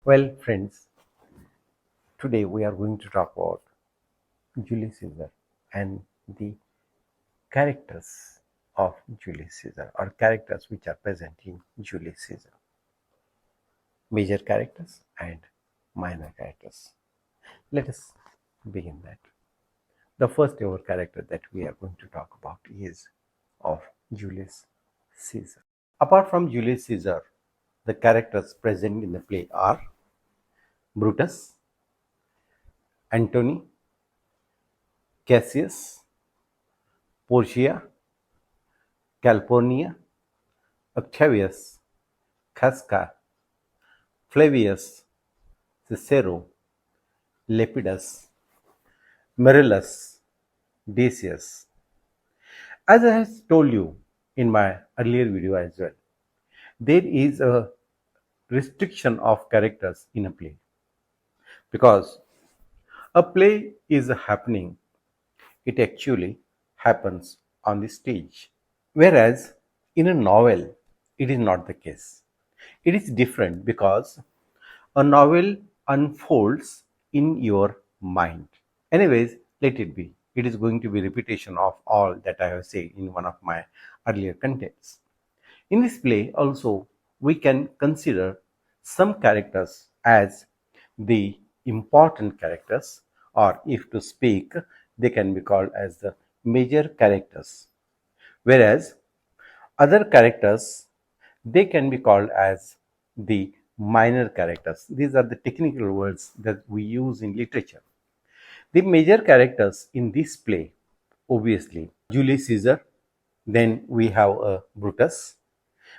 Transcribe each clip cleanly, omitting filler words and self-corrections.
Well, friends, today we are going to talk about Julius Caesar and the characters of Julius Caesar or characters which are present in Julius Caesar. Major characters and minor characters. Let us begin that. The first ever character that we are going to talk about is of Julius Caesar. Apart from Julius Caesar, the characters present in the play are Brutus, Antony, Cassius, Portia, Calpurnia, Octavius, Casca, Flavius, Cicero, Lepidus, Marillus, Decius. As I have told you in my earlier video as well, there is a restriction of characters in a play because a play is happening, it actually happens on the stage. Whereas in a novel, it is not the case. It is different because a novel unfolds in your mind. Anyways, let it be. It is going to be repetition of all that I have said in one of my earlier contents. In this play also, we can consider some characters as the important characters, or if to speak, they can be called as the major characters. Whereas other characters, they can be called as the minor characters. These are the technical words that we use in literature. The major characters in this play, obviously, Julius Caesar, then we have Brutus,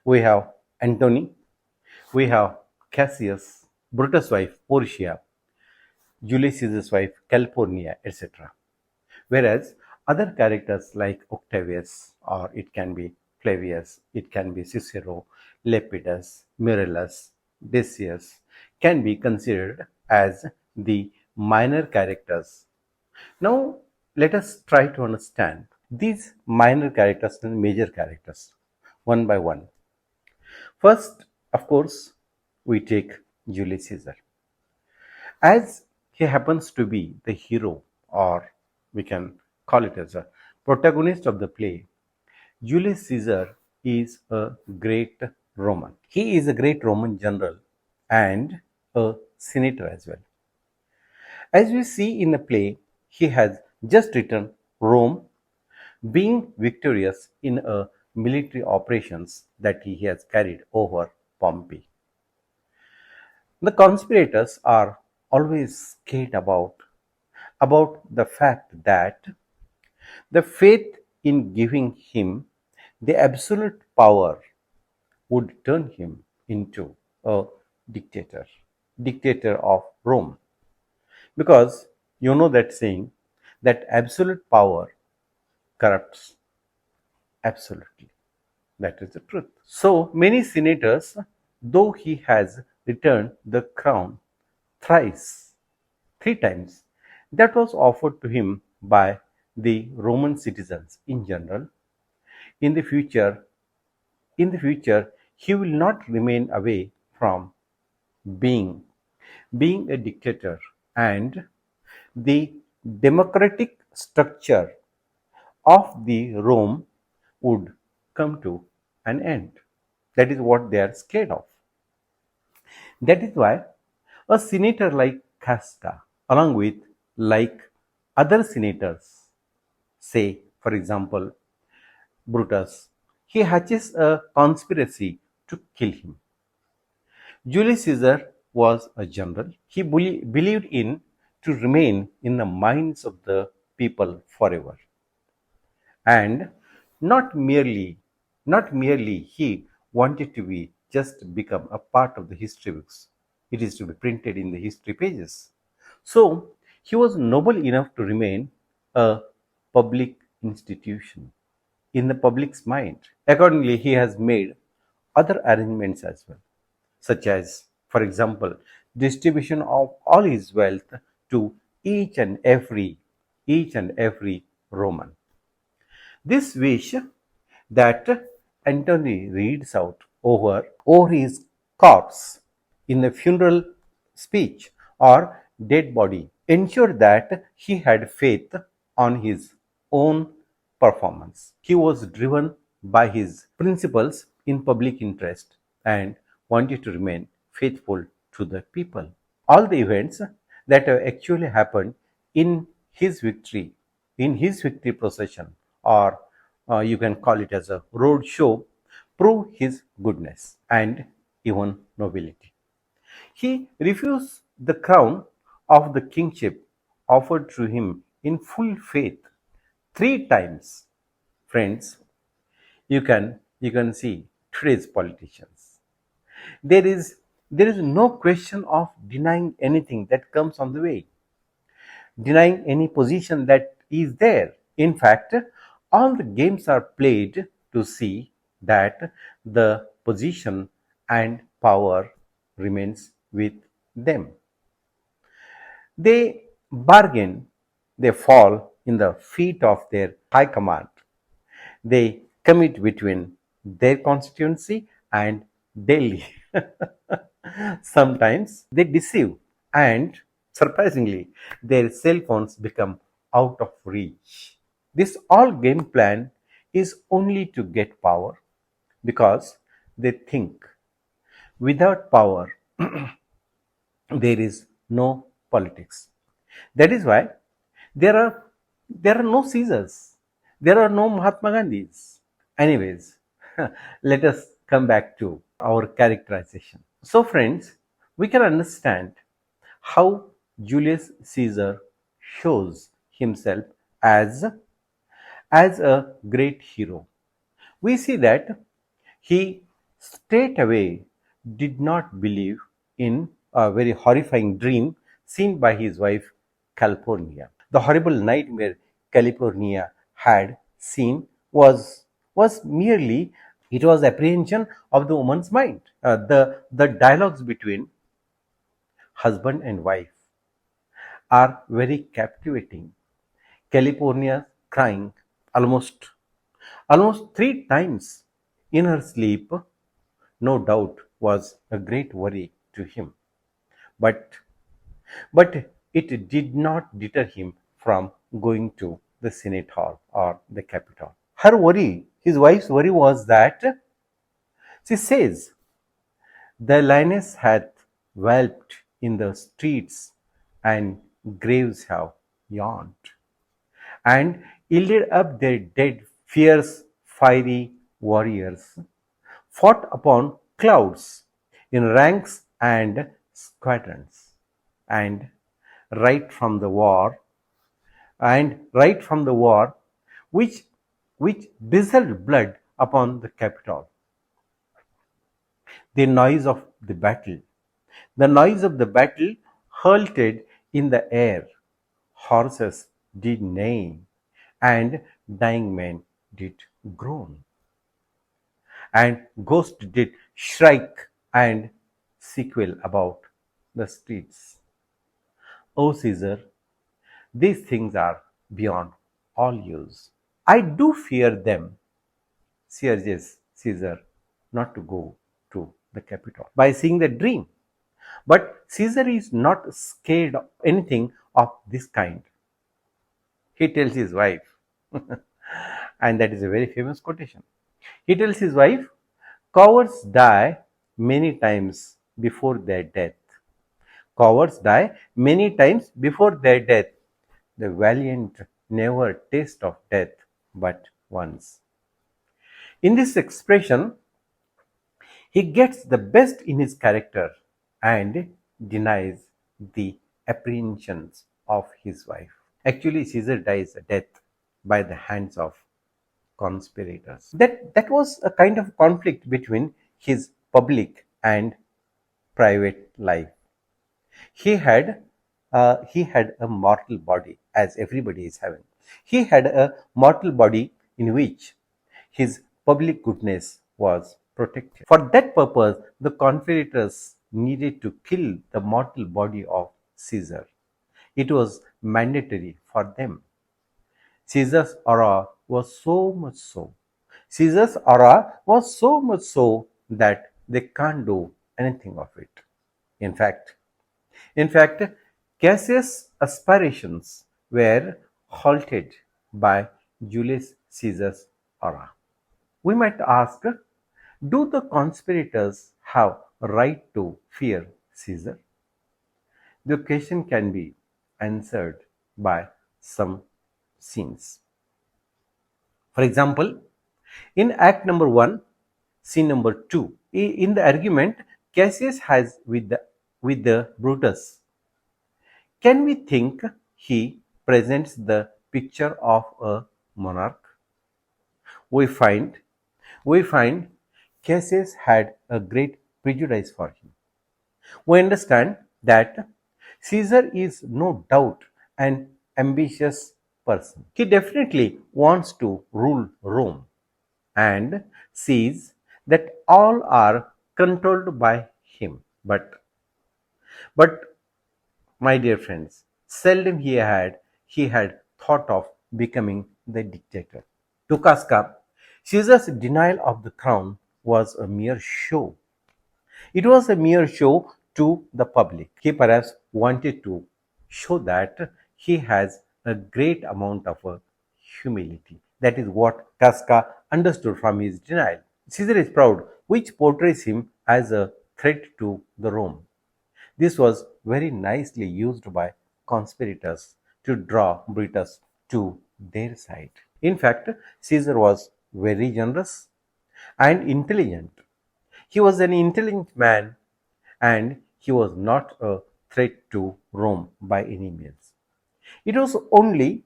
we have Antony, we have Cassius, Brutus' wife Portia, Julius Caesar's wife Calpurnia, etc. Whereas other characters like Octavius, or it can be Flavius, it can be Cicero, Lepidus, Marillus, Decius, can be considered as the minor characters. Now, let us try to understand these minor characters and major characters one by one. First, of course, we take Julius Caesar. As he happens to be the hero, or we can call it as a protagonist of the play, Julius Caesar is a great Roman. He is a great Roman general and a senator as well. As we see in the play, he has just returned Rome, being victorious in a military operations that he has carried over Pompey. The conspirators are always scared about the fact that the faith in giving him the absolute power would turn him into a dictator of Rome. Because you know that saying that absolute power corrupts absolutely. That is the truth. So many senators, though he has returned the crown thrice, three times, that was offered to him by the Roman citizens in general. In the future, he will not remain away from being a dictator, and the democratic structure of the Rome would come to an end. That is what they are scared of. That is why a senator like Casca, along with like other senators, say for example Brutus, he hatches a conspiracy to kill him. Julius Caesar was a general. He believed in to remain in the minds of the people forever. And not merely he wanted to be just become a part of the history books. It is to be printed in the history pages. So he was noble enough to remain a public institution in the public's mind. Accordingly, he has made other arrangements as well, such as, for example, distribution of all his wealth to each and every Roman. This wish that Antony reads out over his corpse in the funeral speech, or dead body, ensured that he had faith on his own performance. He was driven by his principles in public interest and wanted to remain faithful to the people. All the events that have actually happened in his victory, in his victory procession, or you can call it as a road show, prove his goodness and even nobility. He refused the crown of the kingship offered to him in full faith three times. Friends, you can see today's politicians. There is no question of denying anything that comes on the way, denying any position that is there. In fact, all the games are played to see that the position and power remains with them. They bargain, they fall in the feet of their high command. They commit between their constituency and Delhi. Sometimes they deceive, and surprisingly, their cell phones become out of reach. This all game plan is only to get power because they think without power there is no politics. That is why there are there are no Caesars, there are no Mahatma Gandhis. Anyways, let us come back to our characterization. So, friends, we can understand how Julius Caesar shows himself as a great hero. We see that he straight away did not believe in a very horrifying dream seen by his wife California. The horrible nightmare California had seen was merely it was apprehension of the woman's mind. The dialogues between husband and wife are very captivating. California crying almost three times in her sleep, no doubt was a great worry to him. But but it did not deter him from going to the Senate Hall or the Capitol. Her worry, his wife's worry was that she says, the lioness hath whelped in the streets, and graves have yawned, and yielded up their dead, fierce, fiery warriors, fought upon clouds in ranks and squadrons, and right from the war, right from the war, which which drizzled blood upon the Capitol. The noise of the battle, the noise of the battle halted in the air. Horses did neigh, and dying men did groan, and ghosts did shrike and sequel about the streets. O Caesar, these things are beyond all use. I do fear them, urges Caesar not to go to the capital by seeing the dream. But Caesar is not scared of anything of this kind. He tells his wife, and that is a very famous quotation. He tells his wife, cowards die many times before their death. Cowards die many times before their death. The valiant never taste of death but once. In this expression, he gets the best in his character and denies the apprehensions of his wife. Actually, Caesar dies a death by the hands of conspirators. That was a kind of conflict between his public and private life. He had a mortal body, as everybody is having. He had a mortal body in which his public goodness was protected. For that purpose, the conspirators needed to kill the mortal body of Caesar. It was mandatory for them. Caesar's aura was so much so. Caesar's aura was so much so that they can't do anything of it. In fact, In fact, Cassius' aspirations were halted by Julius Caesar's aura. We might ask, do the conspirators have a right to fear Caesar? The question can be answered by some scenes. For example, in Act number 1, scene number 2, in the argument Cassius has with the Brutus, can we think he presents the picture of a monarch? We find we find Cassius had a great prejudice for him. We understand that Caesar is no doubt an ambitious person. He definitely wants to rule Rome and sees that all are controlled by him. But my dear friends, seldom he had thought of becoming the dictator. To Casca, Caesar's denial of the crown was a mere show. It was a mere show to the public. He perhaps wanted to show that he has a great amount of humility. That is what Casca understood from his denial. Caesar is proud, which portrays him as a threat to the Rome. This was very nicely used by conspirators to draw Brutus to their side. In fact, Caesar was very generous and intelligent. He was an intelligent man and he was not a threat to Rome by any means. It was only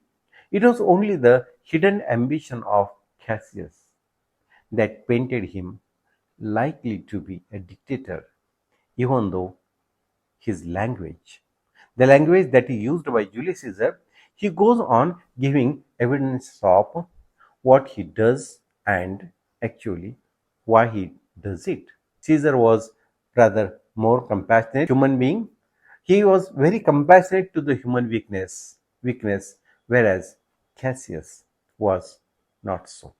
it was only the hidden ambition of Cassius that painted him likely to be a dictator, even though his language, the language that he used by Julius Caesar, he goes on giving evidence of what he does and actually why he does it. Caesar was rather more compassionate human being. He was very compassionate to the human weakness, whereas Cassius was not so.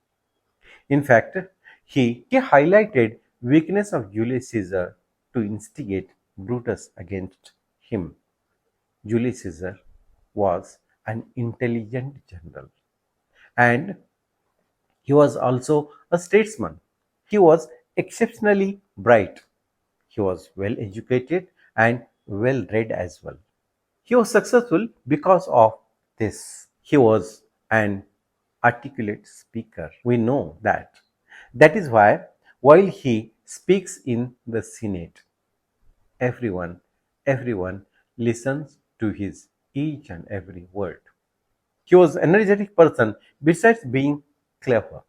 In fact, he highlighted weakness of Julius Caesar to instigate Brutus against him. Julius Caesar was an intelligent general and he was also a statesman. He was exceptionally bright. He was well educated and well read as well. He was successful because of this. He was an articulate speaker. We know that. That is why, while he speaks in the Senate, everyone, everyone listens to his each and every word. He was an energetic person besides being clever.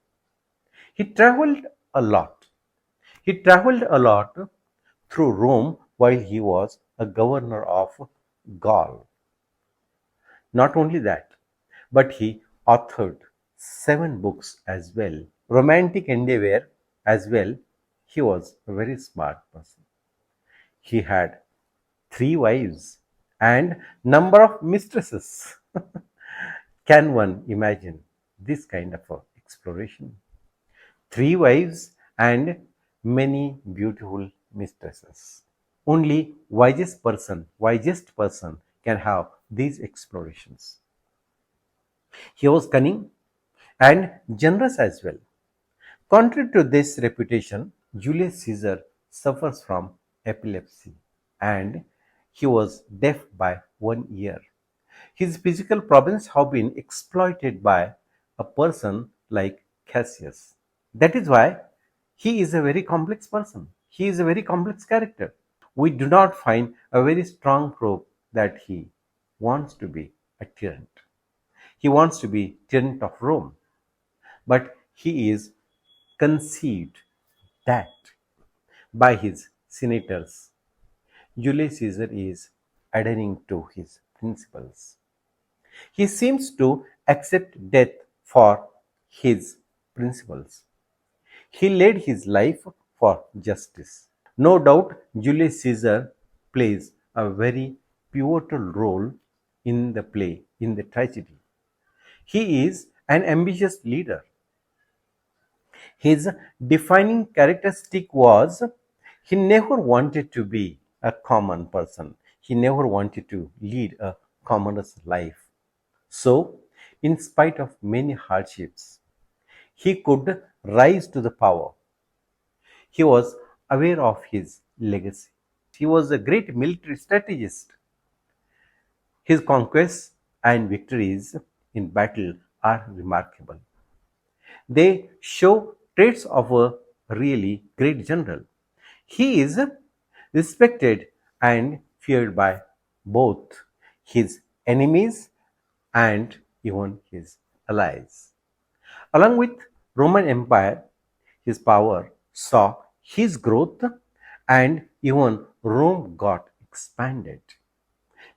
He traveled a lot. He traveled a lot through Rome while he was a governor of Gaul. Not only that, but he authored 7 books as well. Romantic endeavor as well. He was a very smart person. He had 3 wives and number of mistresses. Can one imagine this kind of exploration? 3 wives and many beautiful mistresses. Only wisest person can have these explorations. He was cunning and generous as well. Contrary to this reputation, Julius Caesar suffers from epilepsy and he was deaf by 1 ear. His physical problems have been exploited by a person like Cassius. That is why he is a very complex person. He is a very complex character. We do not find a very strong proof that he wants to be a tyrant. He wants to be tyrant of Rome, but he is conceived that by his senators, Julius Caesar is adhering to his principles. He seems to accept death for his principles. He laid his life for justice. No doubt, Julius Caesar plays a very pivotal role in the play, in the tragedy. He is an ambitious leader. His defining characteristic was he never wanted to be a common person. he never wanted to lead a commoner's life. So, in spite of many hardships, he could rise to the power. He was aware of his legacy. He was a great military strategist. His conquests and victories in battle are remarkable. They show traits of a really great general. He is respected and feared by both his enemies and even his allies. Along with Roman Empire, his power saw his growth and even Rome got expanded.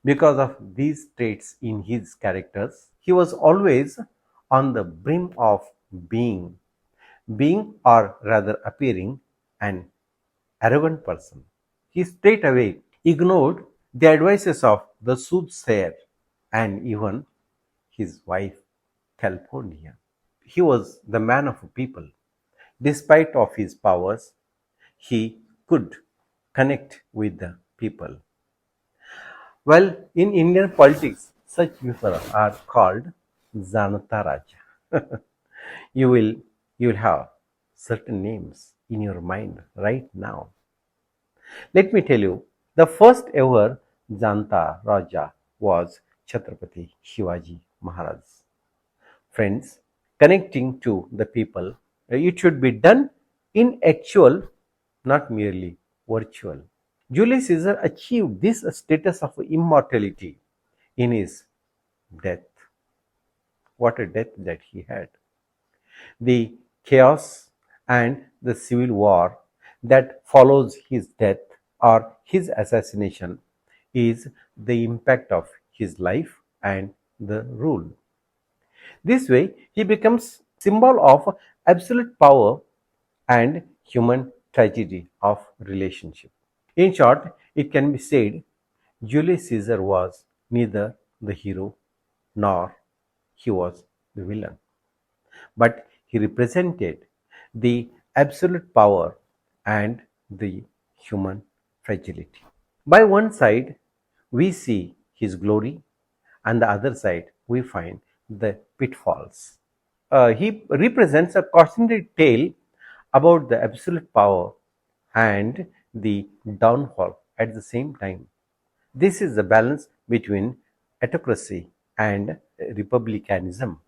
Because of these traits in his characters, he was always on the brim of being or rather appearing an arrogant person. He straightway ignored the advices of the soothsayer and even his wife California. He was the man of a people. Despite of his powers, he could connect with the people. Well, in Indian politics, such people are called Janata Raja. you will you will have certain names in your mind right now. Let me tell you, the first ever Janta Raja was Chhatrapati Shivaji Maharaj. Friends, connecting to the people, it should be done in actual, not merely virtual. Julius Caesar achieved this status of immortality in his death. What a death that he had. The chaos and the civil war that follows his death or his assassination is the impact of his life and the rule. This way, he becomes symbol of absolute power and human tragedy of relationship. In short, it can be said Julius Caesar was neither the hero nor he was the villain, but he represented the absolute power and the human fragility. By one side, we see his glory, and the other side, we find the pitfalls. He represents a cautionary tale about the absolute power and the downfall at the same time. This is the balance between autocracy and republicanism.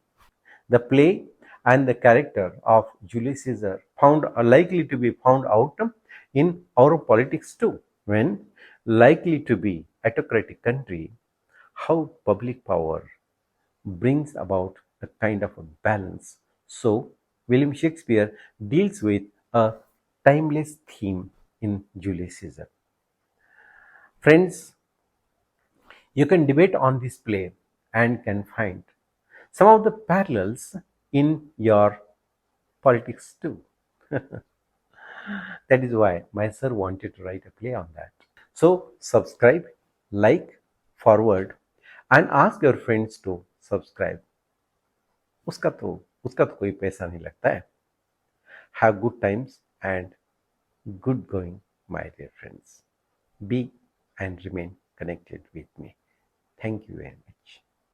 The play and the character of Julius Caesar found are likely to be found out in our politics too. When likely to be autocratic country, how public power brings about a kind of a balance. So William Shakespeare deals with a timeless theme in Julius Caesar. Friends, you can debate on this play and can find some of the parallels in your politics too. That is why my sir wanted to write a play on that. So subscribe, like, forward, and ask your friends to subscribe. उसका तो कोई पैसा नहीं लगता है. Have good times and good going, my dear friends. Be and remain connected with me. Thank you very much.